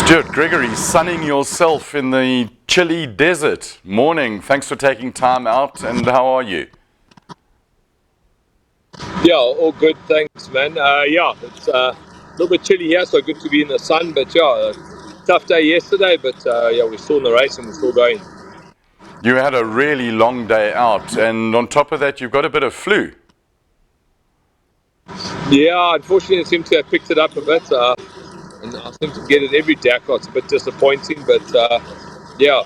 Stuart, Gregory, sunning yourself in the chilly desert. Morning, thanks for taking time out, and how are you? Yeah, all good, thanks, man. Yeah, it's a little bit chilly here, so good to be in the sun, but yeah, tough day yesterday, but yeah, we're still in the race and we're still going. You had a really long day out, and on top of that, you've got a bit of flu. Yeah, unfortunately, I seem to have picked it up a bit, and I seem to get it every Dakar. It's a bit disappointing, but yeah,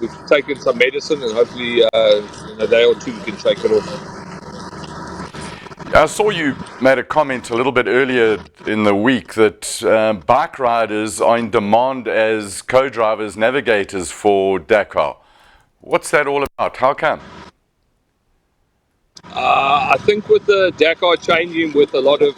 we've taken some medicine, and hopefully in a day or two we can shake it off. I saw you made a comment a little bit earlier in the week that bike riders are in demand as co-drivers, navigators for Dakar. What's that all about? How come? I think with the Dakar changing, with a lot of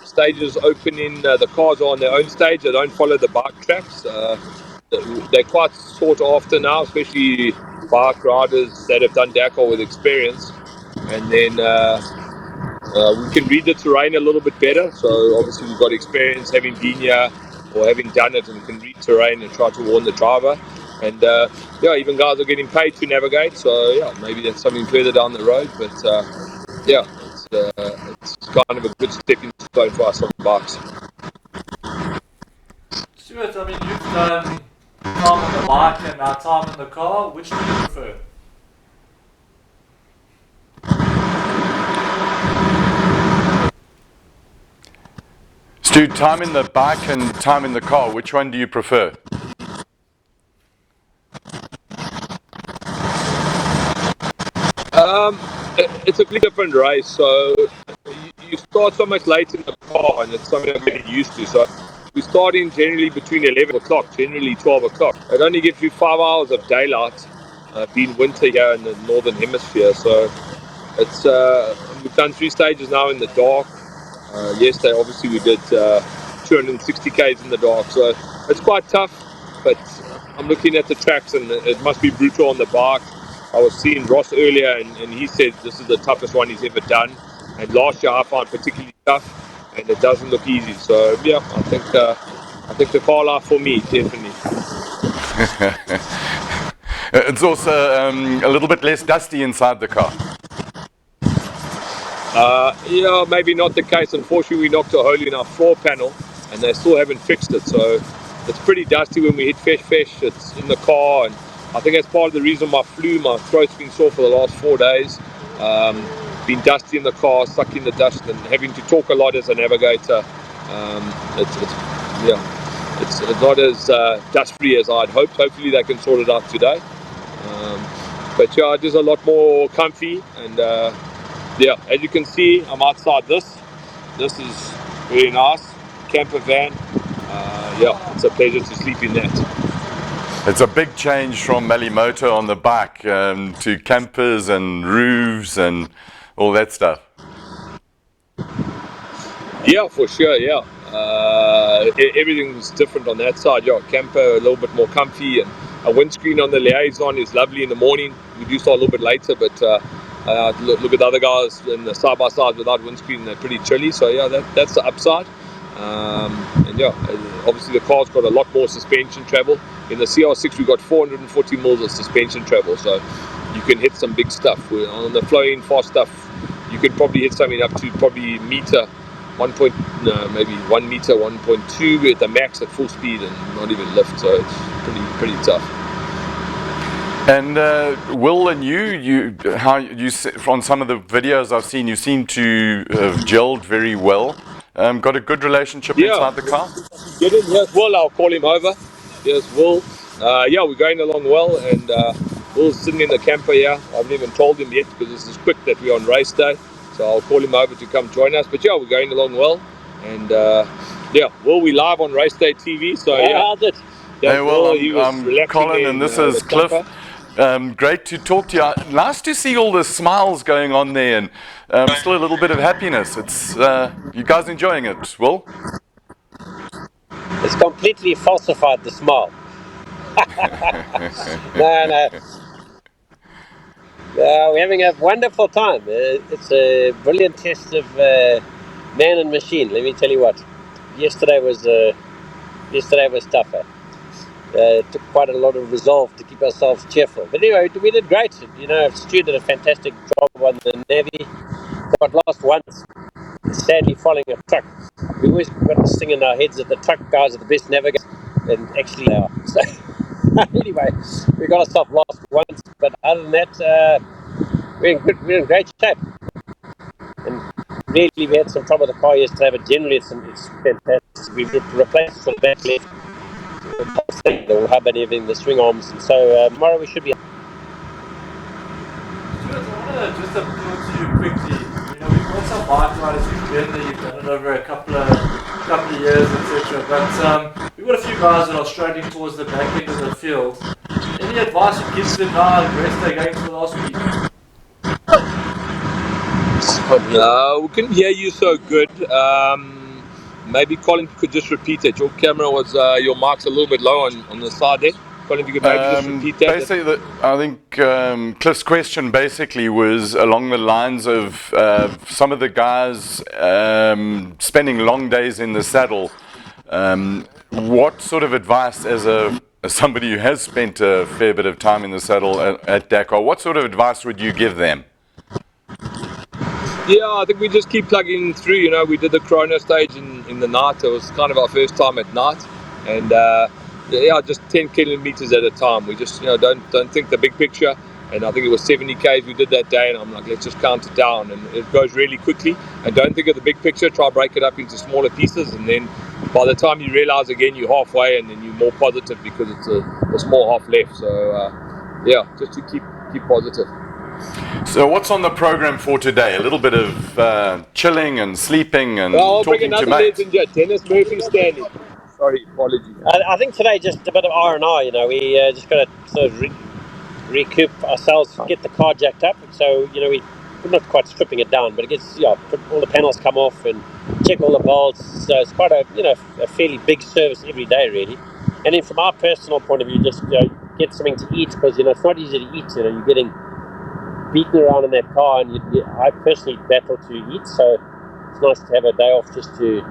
stages opening, the cars are on their own stage. They don't follow the bike tracks. They're quite sought after now, especially bike riders that have done Dakar with experience. And then we can read the terrain a little bit better. So obviously we've got experience having been here or having done it, and we can read terrain and try to warn the driver. And yeah, even guys are getting paid to navigate. So yeah, maybe that's something further down the road. But yeah, it's kind of a good stepping stone for us on bikes. Stuart, I mean, you've done time on the bike and now time in the car. Which do you prefer? Stu, time in the bike and time in the car, which one do you prefer? It's a completely different race. So you start so much late in the car, and it's something I'm getting used to. So we start in generally between 11 o'clock, generally 12 o'clock. It only gives you 5 hours of daylight, being winter here in the northern hemisphere. So it's we've done 3 stages now in the dark. Yesterday, obviously, we did 260 k's in the dark, so it's quite tough. But I'm looking at the tracks, and it must be brutal on the bike. I was seeing Ross earlier, and he said this is the toughest one he's ever done. And last year I found particularly tough, and it doesn't look easy. So yeah, I think the car life for me, definitely. It's also a little bit less dusty inside the car. Yeah, maybe not the case. Unfortunately, we knocked a hole in our floor panel, and they still haven't fixed it. So it's pretty dusty when we hit Fesh. It's in the car, and I think that's part of the reason my throat's been sore for the last 4 days. Been dusty in the car, stuck in the dust, and having to talk a lot as a navigator. It's not as dust-free as I'd hoped. Hopefully they can sort it out today. But yeah, it is a lot more comfy, and yeah, as you can see, I'm outside this. This is very nice. Camper van. Yeah, it's a pleasure to sleep in that. It's a big change from Malimoto on the bike to campers and roofs and all that stuff. Yeah, for sure, yeah. Everything's different on that side. Yeah, camper, a little bit more comfy, and a windscreen on the Liaison is lovely in the morning. We do start a little bit later, but look at the other guys in the side-by-side without windscreen, they're pretty chilly. So yeah, that's the upside. And yeah, obviously the car's got a lot more suspension travel. In the CR6 we've got 440 mils of suspension travel, so you can hit some big stuff. On the flowing fast stuff, you could probably hit something up to probably meter, maybe 1 meter, 1.2 at the max at full speed, and not even lift. So it's pretty tough. And Will and how you from some of the videos I've seen, you seem to have gelled very well. Got a good relationship inside the car? Get in. Here's Will. I'll call him over. Here's Will. Yeah, we're going along well, and Will's sitting in the camper here. I haven't even told him yet because this is quick that we're on race day. So I'll call him over to come join us. But yeah, we're going along well, and yeah, Will, we live on Race Day TV. So yeah. How's it? Hey, well, I'm Colin, and this is Cliff. Great to talk to you. Nice to see all the smiles going on there, and still a little bit of happiness. It's you guys enjoying it, Will? It's completely falsified, the smile. No. We're having a wonderful time. It's a brilliant test of man and machine. Let me tell you what. Yesterday was yesterday was tougher. It took quite a lot of resolve to keep ourselves cheerful. But anyway, we did great. Stuart did a fantastic job on the Navy. Got lost once, sadly following a truck. We always got this thing in our heads that the truck guys are the best navigators, and actually they are. So anyway, we got ourselves lost once, but other than that, we're in great shape. And really, we had some trouble with the car yesterday, but generally it's fantastic. We've replaced the back left, the hub and everything, the swing arms, and so tomorrow we should be. Stuart, I want to just appeal to you quickly. We've got some bike riders who've been there, you've done it over a couple of years, etc. But we've got a few guys that are struggling towards the back end of the field. Any advice you give to them now, the rest they're going for last week? We couldn't hear you so good. Maybe Colin could just repeat it. Your camera was, your mic's a little bit low on the side there. Colin, if you could maybe just repeat that. Basically, I think Cliff's question basically was along the lines of some of the guys spending long days in the saddle. What sort of advice, as somebody who has spent a fair bit of time in the saddle at Dakar, what sort of advice would you give them? Yeah, I think we just keep plugging through. We did the chrono stage in the night. It was kind of our first time at night, and just 10 kilometers at a time. We just don't think the big picture. And I think it was 70 k's we did that day, and I'm like, let's just count it down, and it goes really quickly. And don't think of the big picture. Try break it up into smaller pieces, and then by the time you realize again you're halfway, and then you're more positive because it's a small half left. So just to keep positive. So what's on the program for today? A little bit of chilling and sleeping and I'll talking bring to another mates. messenger, Dennis Murphy standing. Sorry, apologies. I think today just a bit of R&R. We just got to sort of recoup ourselves, get the car jacked up. So we're not quite stripping it down, but it gets all the panels come off and check all the bolts. So it's quite a fairly big service every day, really. And then from our personal point of view, just get something to eat, because it's not easy to eat. You're getting beaten around in that car, and I personally battle to eat, so it's nice to have a day off just to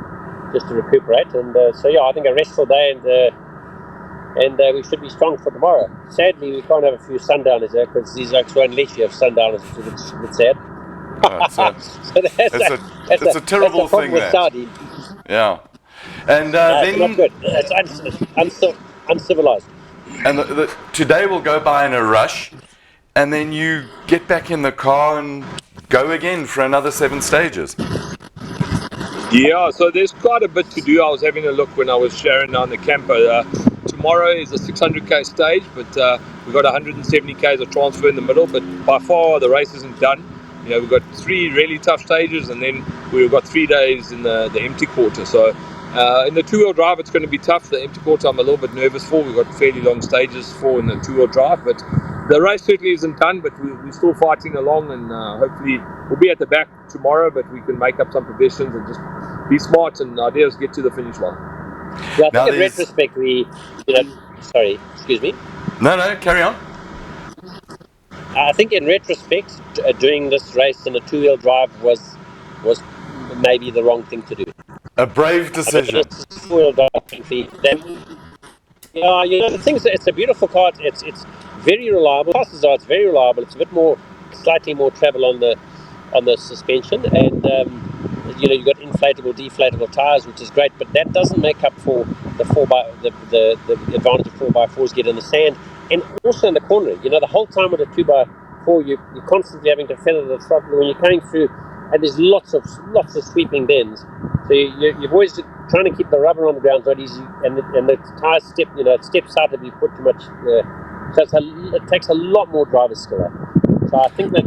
recuperate. And I think a restful day, and we should be strong for tomorrow. Sadly, we can't have a few sundowners there, because these oaks won't let you have sundowners, which is a bit sad. It's a terrible thing, that. Yeah. And it's not good. It's uncivilized. And today will go by in a rush. And then you get back in the car and go again for another 7 stages. Yeah, so there's quite a bit to do. I was having a look when I was sharing down the camper. Tomorrow is a 600k stage, but we've got 170k's of transfer in the middle. But by far the race isn't done. We've got 3 really tough stages, and then we've got 3 days in the empty quarter. So in the 2-wheel drive, it's going to be tough. The empty quarter, I'm a little bit nervous for. We've got fairly long stages for in the 2-wheel drive, but the race certainly isn't done. But we're still fighting along, and hopefully we'll be at the back tomorrow, but we can make up some positions and just be smart, and ideas get to the finish line. Yeah, I think in retrospect, sorry, excuse me. No, carry on. I think in retrospect, doing this race in a 2-wheel drive was maybe the wrong thing to do. A brave decision. Four-wheel drive, the thing is, it's a beautiful car. It's very reliable. Passes are, it's very reliable. It's a bit more, slightly more travel on the suspension, and you've got inflatable, deflatable tires, which is great. But that doesn't make up for the the advantage of 4x4s get in the sand, and also in the cornering. The whole time with a 2x4, you're constantly having to feather the throttle when you're coming through, and there's lots of sweeping bends. So you've always trying to keep the rubber on the ground not easy, and the tires step, it steps out if you put too much. So it takes a lot more driver skill. So I think that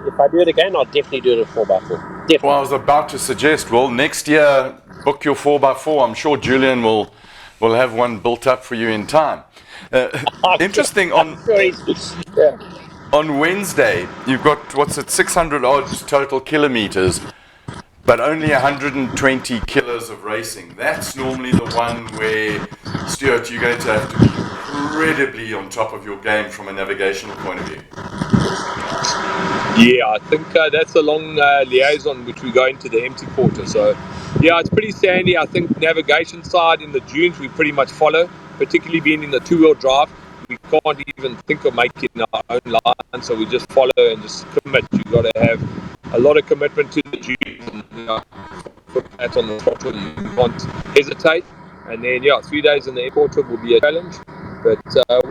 if I do it again, I'll definitely do it at 4x4. Definitely. Well, I was about to suggest, next year book your 4x4. I'm sure Julian will have one built up for you in time. Interesting on. On Wednesday, you've got 600 odd total kilometers, but only 120 kilos of racing. That's normally the one where, Stuart, you're going to have to be incredibly on top of your game from a navigational point of view. Yeah, I think that's a long liaison which we go into the empty quarter. So, Yeah, it's pretty sandy. I think navigation side in the dunes we pretty much follow, particularly being in the two-wheel drive. We can't even think of making our own line, so we just follow and just commit. You've got to have a lot of commitment to the dunes. And, put that on the throttle, you can't hesitate. And then, 3 days in the airport trip will be a challenge. But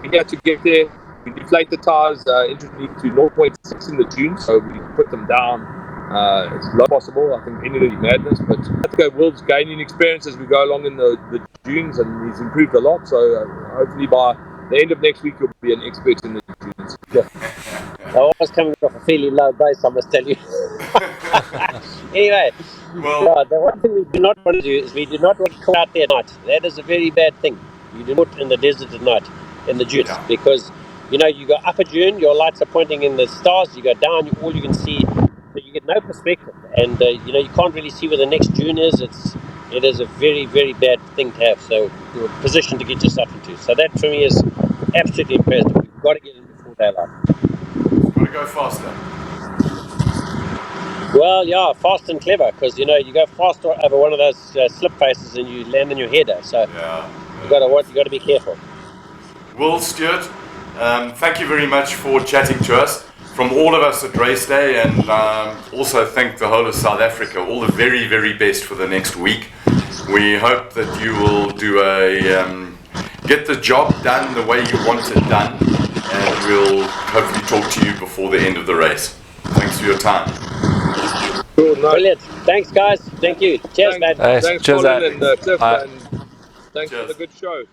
we had to get there. We deflate the tires, introduce to 0.6 in the dunes, so we put them down. It's not possible. I think anything madness, but I think Will's gaining experience as we go along in the dunes, and he's improved a lot. So hopefully by the end of next week, you'll be an expert in the dunes. Yeah. I was coming off a fairly low base, I must tell you. Anyway, the one thing we do not want to do is we do not want to go out there at night. That is a very bad thing. You do not in the desert at night, in the dunes, because you go up a dune, your lights are pointing in the stars. You go down, all you can see, so you get no perspective, and you can't really see where the next dune is. It is a very, very bad thing to have. So you're positioned to get yourself into. So that for me is absolutely impressive. We've got to get in before daylight. Got to go faster. Well, yeah, fast and clever, because you go faster over one of those slip faces and you land in your header. So you got to be careful. Will, Stuart, thank you very much for chatting to us. From all of us at Race Day, and also thank the whole of South Africa. All the very, very best for the next week. We hope that you will do get the job done the way you want it done, and we'll hopefully talk to you before the end of the race. Thanks for your time. Cool, nice. Brilliant. Thanks, guys. Thank you. Cheers, man. Thanks, cheers, Colin and Tiff, Bye. and thanks for the good show.